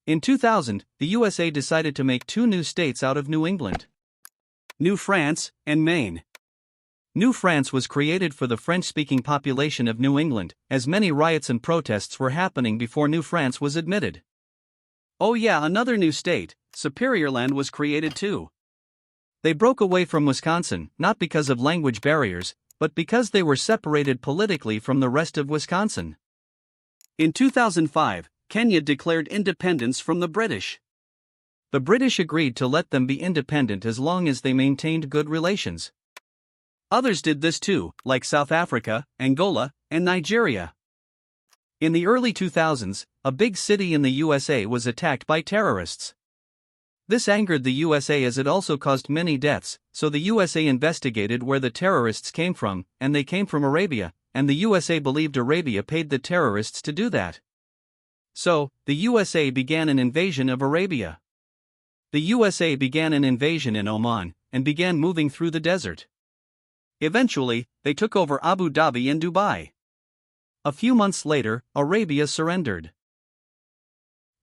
In 2000, the USA decided to make two new states out of New England: New France and Maine. New France was created for the French-speaking population of New England, as many riots and protests were happening before New France was admitted. Oh yeah, another new state, Superiorland, was created too. They broke away from Wisconsin, not because of language barriers, but because they were separated politically from the rest of Wisconsin. In 2005, Kenya declared independence from the British. The British agreed to let them be independent as long as they maintained good relations. Others did this too, like South Africa, Angola, and Nigeria. In the early 2000s, a big city in the USA was attacked by terrorists. This angered the USA as it also caused many deaths, so the USA investigated where the terrorists came from, and they came from Arabia, and the USA believed Arabia paid the terrorists to do that. So, the USA began an invasion of Arabia. The USA began an invasion in Oman, and began moving through the desert. Eventually, they took over Abu Dhabi and Dubai. A few months later, Arabia surrendered.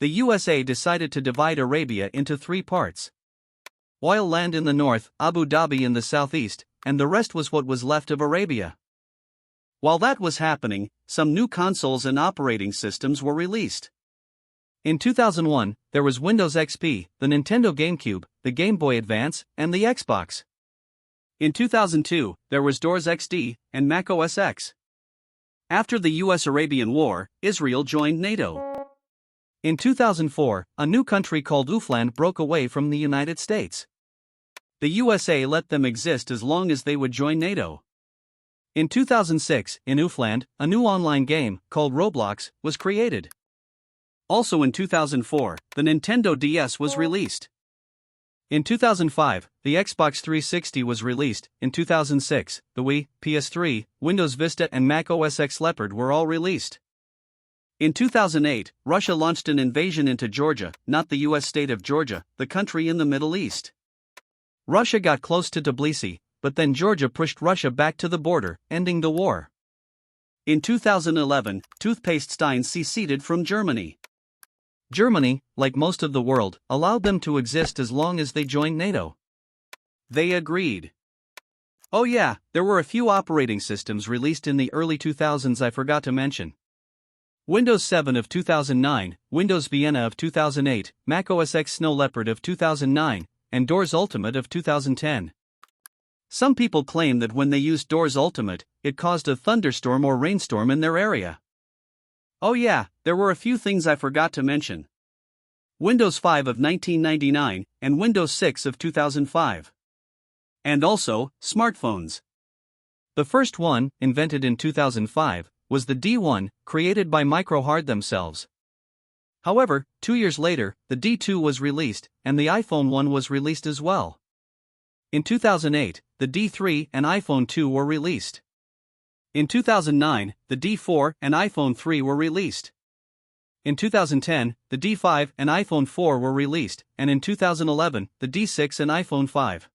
The USA decided to divide Arabia into three parts: oil land in the north, Abu Dhabi in the southeast, and the rest was what was left of Arabia. While that was happening, some new consoles and operating systems were released. In 2001, there was Windows XP, the Nintendo GameCube, the Game Boy Advance, and the Xbox. In 2002, there was DOS XD and Mac OS X. After the US-Arabian War, Israel joined NATO. In 2004, a new country called UFLAND broke away from the United States. The USA let them exist as long as they would join NATO. In 2006, in UFLAND, a new online game, called Roblox, was created. Also in 2004, the Nintendo DS was released. In 2005, the Xbox 360 was released. In 2006, the Wii, PS3, Windows Vista and Mac OS X Leopard were all released. In 2008, Russia launched an invasion into Georgia, not the US state of Georgia, the country in the Middle East. Russia got close to Tbilisi, but then Georgia pushed Russia back to the border, ending the war. In 2011, toothpaste Stein seceded from Germany. Germany, like most of the world, allowed them to exist as long as they joined NATO. They agreed. Oh yeah, there were a few operating systems released in the early 2000s I forgot to mention. Windows 7 of 2009, Windows Vienna of 2008, Mac OS X Snow Leopard of 2009, and DOS Ultimate of 2010. Some people claim that when they used DOS Ultimate, it caused a thunderstorm or rainstorm in their area. Oh yeah, there were a few things I forgot to mention. Windows 5 of 1999, and Windows 6 of 2005. And also, smartphones. The first one, invented in 2005, was the D1, created by Microhard themselves. However, 2 years later, the D2 was released, and the iPhone 1 was released as well. In 2008, the D3 and iPhone 2 were released. In 2009, the D4 and iPhone 3 were released. In 2010, the D5 and iPhone 4 were released, and in 2011, the D6 and iPhone 5.